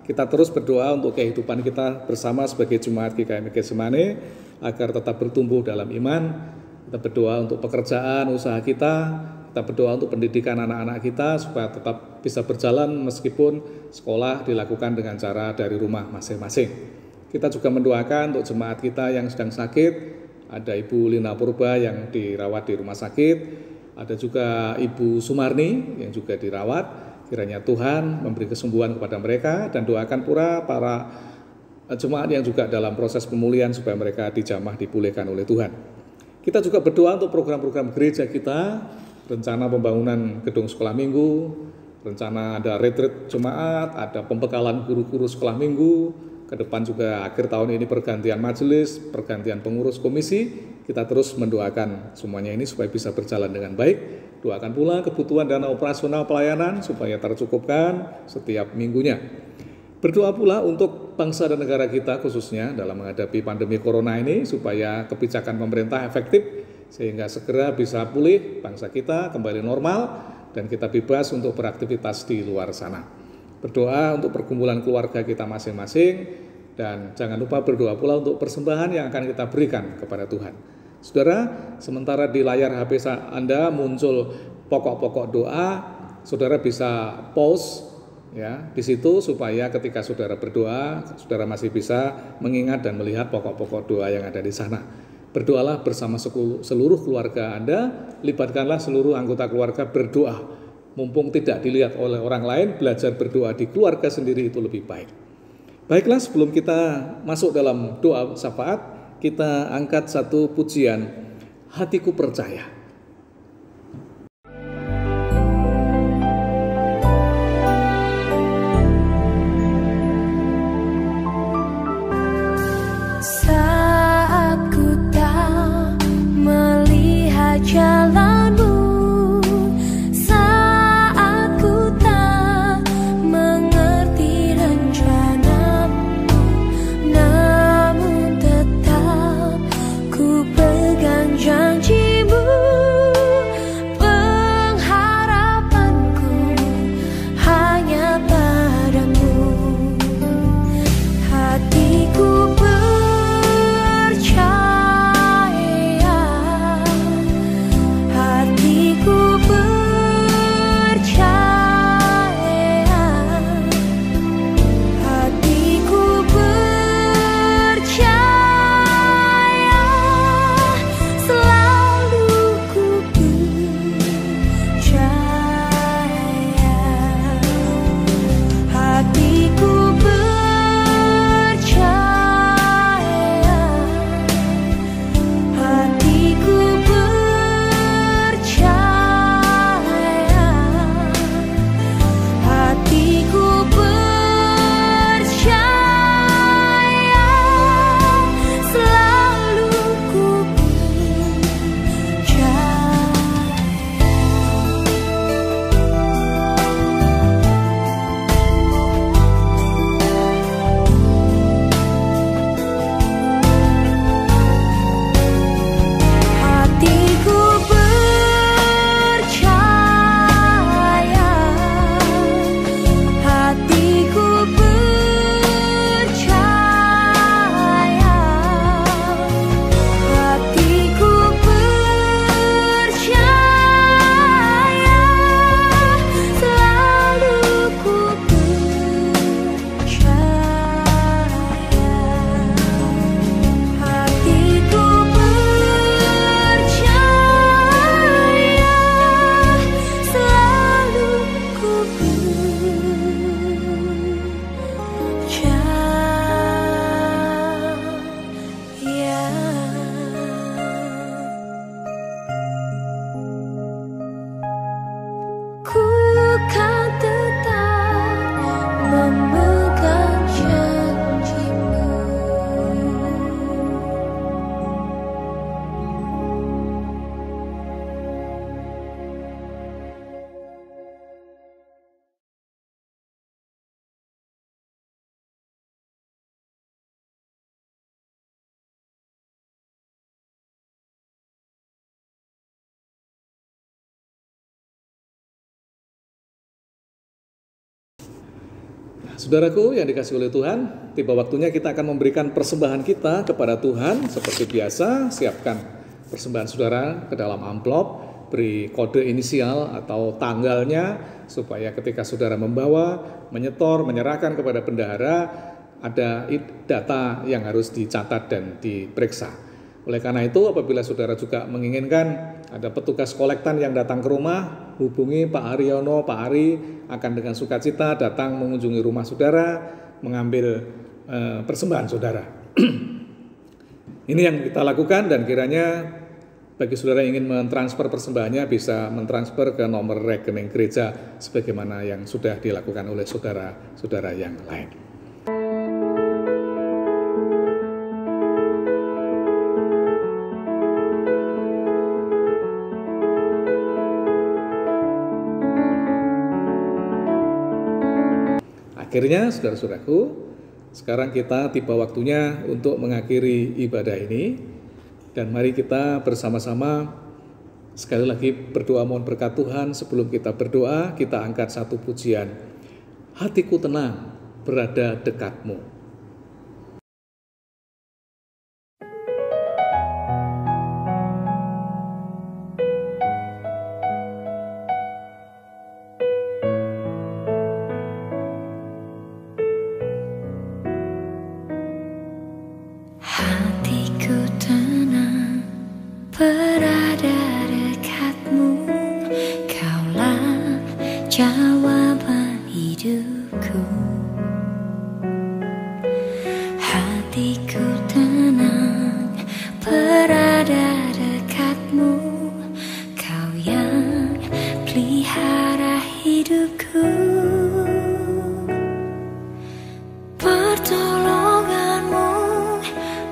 Kita terus berdoa untuk kehidupan kita bersama sebagai jemaat GKMI Getsemani, agar tetap bertumbuh dalam iman. Kita berdoa untuk pekerjaan, usaha kita. Kita berdoa untuk pendidikan anak-anak kita supaya tetap bisa berjalan meskipun sekolah dilakukan dengan cara dari rumah masing-masing. Kita juga mendoakan untuk jemaat kita yang sedang sakit. Ada Ibu Lina Purba yang dirawat di rumah sakit, ada juga Ibu Sumarni yang juga dirawat. Kiranya Tuhan memberi kesembuhan kepada mereka, dan doakan pula para jemaat yang juga dalam proses pemulihan supaya mereka dijamah dipulihkan oleh Tuhan. Kita juga berdoa untuk program-program gereja kita, rencana pembangunan gedung sekolah minggu, rencana ada retreat jemaat, ada pembekalan guru-guru sekolah minggu. Ke depan juga akhir tahun ini pergantian majelis, pergantian pengurus komisi. Kita terus mendoakan semuanya ini supaya bisa berjalan dengan baik. Doakan pula kebutuhan dana operasional pelayanan supaya tercukupkan setiap minggunya. Berdoa pula untuk bangsa dan negara kita khususnya dalam menghadapi pandemi corona ini, supaya kebijakan pemerintah efektif sehingga segera bisa pulih bangsa kita kembali normal dan kita bebas untuk beraktivitas di luar sana. Berdoa untuk pergumulan keluarga kita masing-masing, dan jangan lupa berdoa pula untuk persembahan yang akan kita berikan kepada Tuhan. Saudara, sementara di layar HP Anda muncul pokok-pokok doa, saudara bisa pause ya di situ supaya ketika saudara berdoa, saudara masih bisa mengingat dan melihat pokok-pokok doa yang ada di sana. Berdoalah bersama seluruh keluarga Anda, libatkanlah seluruh anggota keluarga berdoa. Mumpung tidak dilihat oleh orang lain, belajar berdoa di keluarga sendiri itu lebih baik. Baiklah, sebelum kita masuk dalam doa syafaat, kita angkat satu pujian, Hatiku Percaya. Saat ku tak melihat jalanmu, janjimu Saudaraku yang dikasihi oleh Tuhan, tiba waktunya kita akan memberikan persembahan kita kepada Tuhan. Seperti biasa, siapkan persembahan saudara ke dalam amplop, beri kode inisial atau tanggalnya, supaya ketika saudara membawa, menyetor, menyerahkan kepada bendahara, ada data yang harus dicatat dan diperiksa. Oleh karena itu, apabila saudara juga menginginkan ada petugas kolektan yang datang ke rumah, hubungi Pak Haryono, Pak Ari akan dengan sukacita datang mengunjungi rumah saudara, mengambil persembahan saudara. Ini yang kita lakukan, dan kiranya bagi saudara yang ingin mentransfer persembahannya bisa mentransfer ke nomor rekening gereja sebagaimana yang sudah dilakukan oleh saudara-saudara yang lain. Akhirnya, saudara-saudaraku, sekarang kita tiba waktunya untuk mengakhiri ibadah ini. Dan mari kita bersama-sama sekali lagi berdoa mohon berkat Tuhan. Sebelum kita berdoa, kita angkat satu pujian. Hatiku tenang, berada dekatmu. Berada dekatmu, kaulah jawaban hidupku. Hatiku tenang, berada dekatmu, kau yang pelihara hidupku. Pertolonganmu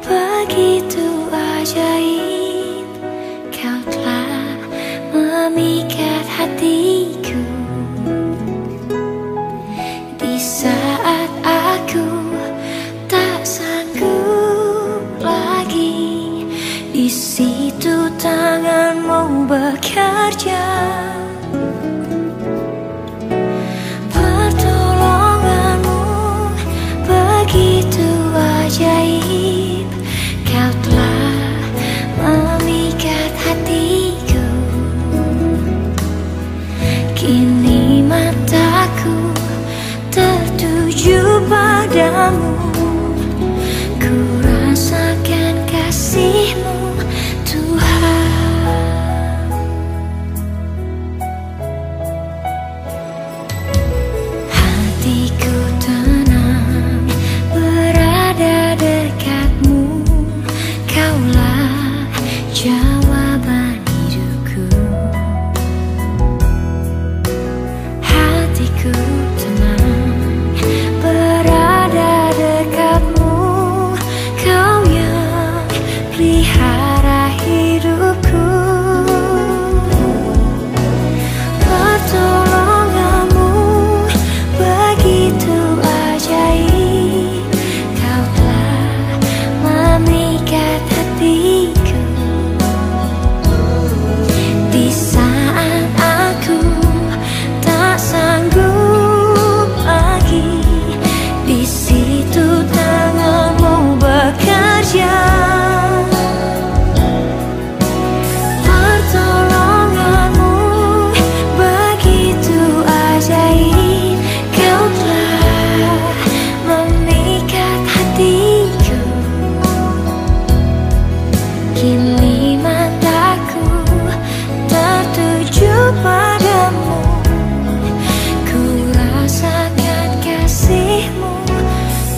begitu ajaib, memikat hatiku. Di saat aku tak sanggup lagi, di situ tanganmu bekerja. Pertolonganmu begitu ajaib, kau telah memikat hatiku. Kini mataku tertuju padamu, ku rasakan kasih-Mu, Tuhan. Hatiku tenang, berada dekatmu, kaulah jawaban hidupku. Hatiku tenang, berada dekatmu, kau yang pelihara hidupku. Pertolonganmu begitu ajaib, kau telah memikat hatiku. Di saat aku tak sanggup lagi, di situ tanganmu bekerja. Pertolonganmu begitu ajaib, kau telah memikat hatiku. Kini mataku tertuju padamu, ku rasakan kasih-Mu,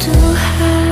Tuhan.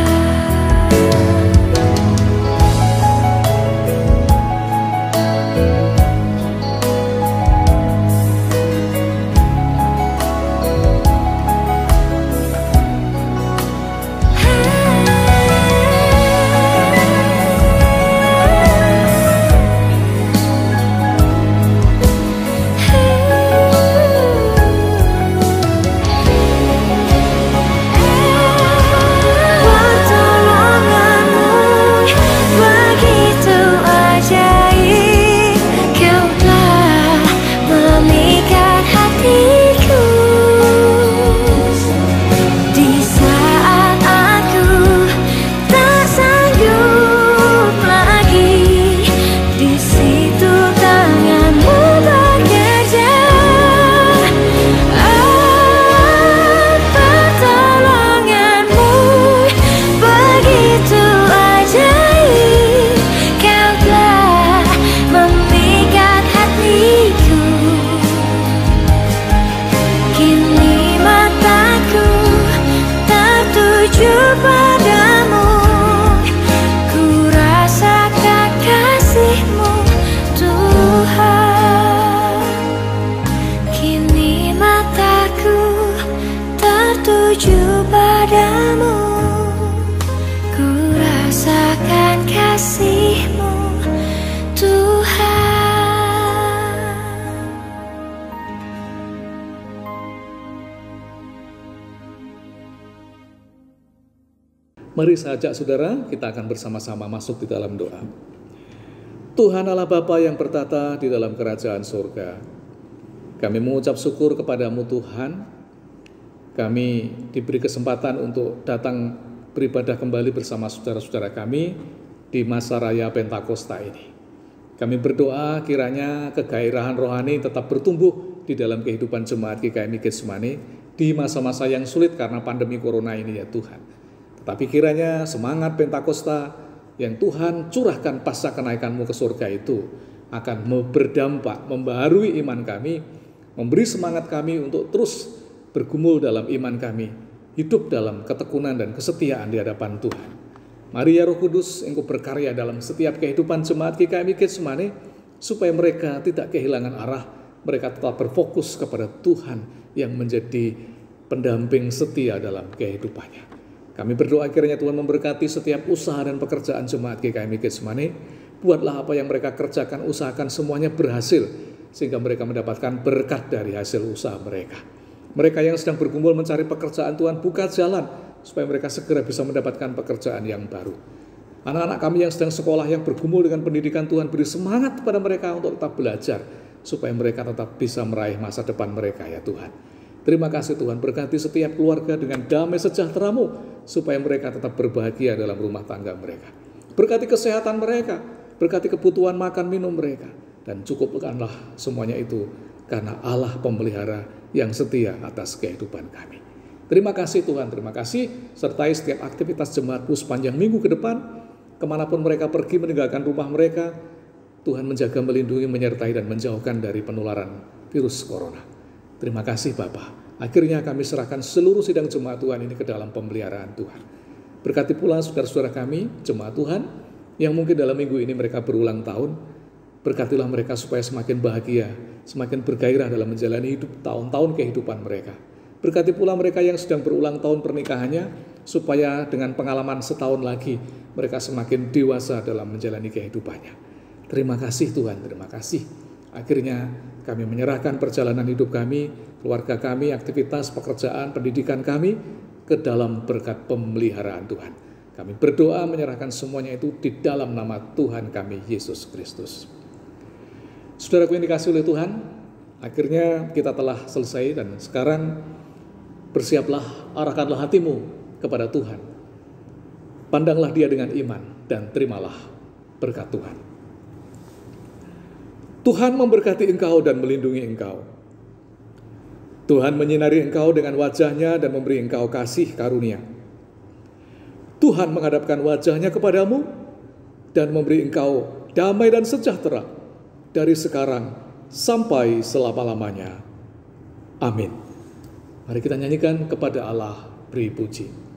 Mari saya ajak saudara, kita akan bersama-sama masuk di dalam doa. Tuhan Allah Bapa yang bertata di dalam kerajaan surga, kami mengucap syukur kepadamu Tuhan. Kami diberi kesempatan untuk datang beribadah kembali bersama saudara-saudara kami di masa raya Pentakosta ini. Kami berdoa kiranya kegairahan rohani tetap bertumbuh di dalam kehidupan jemaat GKMI Getsemani di masa-masa yang sulit karena pandemi corona ini ya Tuhan. Tetapi kiranya semangat Pentakosta yang Tuhan curahkan pasca kenaikan-Mu ke surga itu akan berdampak, membaharui iman kami, memberi semangat kami untuk terus bergumul dalam iman kami, hidup dalam ketekunan dan kesetiaan di hadapan Tuhan. Mari ya Roh Kudus, Engkau berkarya dalam setiap kehidupan jemaat GKMI Getsemani, supaya mereka tidak kehilangan arah, mereka tetap berfokus kepada Tuhan yang menjadi pendamping setia dalam kehidupannya. Kami berdoa kiranya Tuhan memberkati setiap usaha dan pekerjaan jemaat GKMI Getsemani. Buatlah apa yang mereka kerjakan, usahakan semuanya berhasil, sehingga mereka mendapatkan berkat dari hasil usaha mereka. Mereka yang sedang bergumul mencari pekerjaan, Tuhan buka jalan, supaya mereka segera bisa mendapatkan pekerjaan yang baru. Anak-anak kami yang sedang sekolah, yang bergumul dengan pendidikan, Tuhan beri semangat kepada mereka untuk tetap belajar, supaya mereka tetap bisa meraih masa depan mereka ya Tuhan. Terima kasih Tuhan, berkati setiap keluarga dengan damai sejahtera-Mu, supaya mereka tetap berbahagia dalam rumah tangga mereka. Berkati kesehatan mereka, berkati kebutuhan makan minum mereka, dan cukupkanlah semuanya itu karena Allah pemelihara yang setia atas kehidupan kami. Terima kasih Tuhan, terima kasih, sertai setiap aktivitas jemaat-Mu sepanjang minggu ke depan, kemanapun mereka pergi meninggalkan rumah mereka, Tuhan menjaga, melindungi, menyertai, dan menjauhkan dari penularan virus corona. Terima kasih Bapa. Akhirnya kami serahkan seluruh sidang jemaat Tuhan ini ke dalam pemeliharaan Tuhan. Berkati pula saudara-saudara kami, jemaat Tuhan, yang mungkin dalam minggu ini mereka berulang tahun. Berkatilah mereka supaya semakin bahagia, semakin bergairah dalam menjalani hidup tahun-tahun kehidupan mereka. Berkati pula mereka yang sedang berulang tahun pernikahannya, supaya dengan pengalaman setahun lagi, mereka semakin dewasa dalam menjalani kehidupannya. Terima kasih Tuhan, terima kasih. Akhirnya kami menyerahkan perjalanan hidup kami, keluarga kami, aktivitas, pekerjaan, pendidikan kami ke dalam berkat pemeliharaan Tuhan. Kami berdoa menyerahkan semuanya itu di dalam nama Tuhan kami, Yesus Kristus. Saudaraku yang dikasihi oleh Tuhan, akhirnya kita telah selesai dan sekarang bersiaplah, arahkanlah hatimu kepada Tuhan. Pandanglah Dia dengan iman dan terimalah berkat Tuhan. Tuhan memberkati engkau dan melindungi engkau. Tuhan menyinari engkau dengan wajah-Nya dan memberi engkau kasih karunia. Tuhan menghadapkan wajah-Nya kepadamu dan memberi engkau damai dan sejahtera dari sekarang sampai selama-lamanya. Amin. Mari kita nyanyikan kepada Allah beri puji.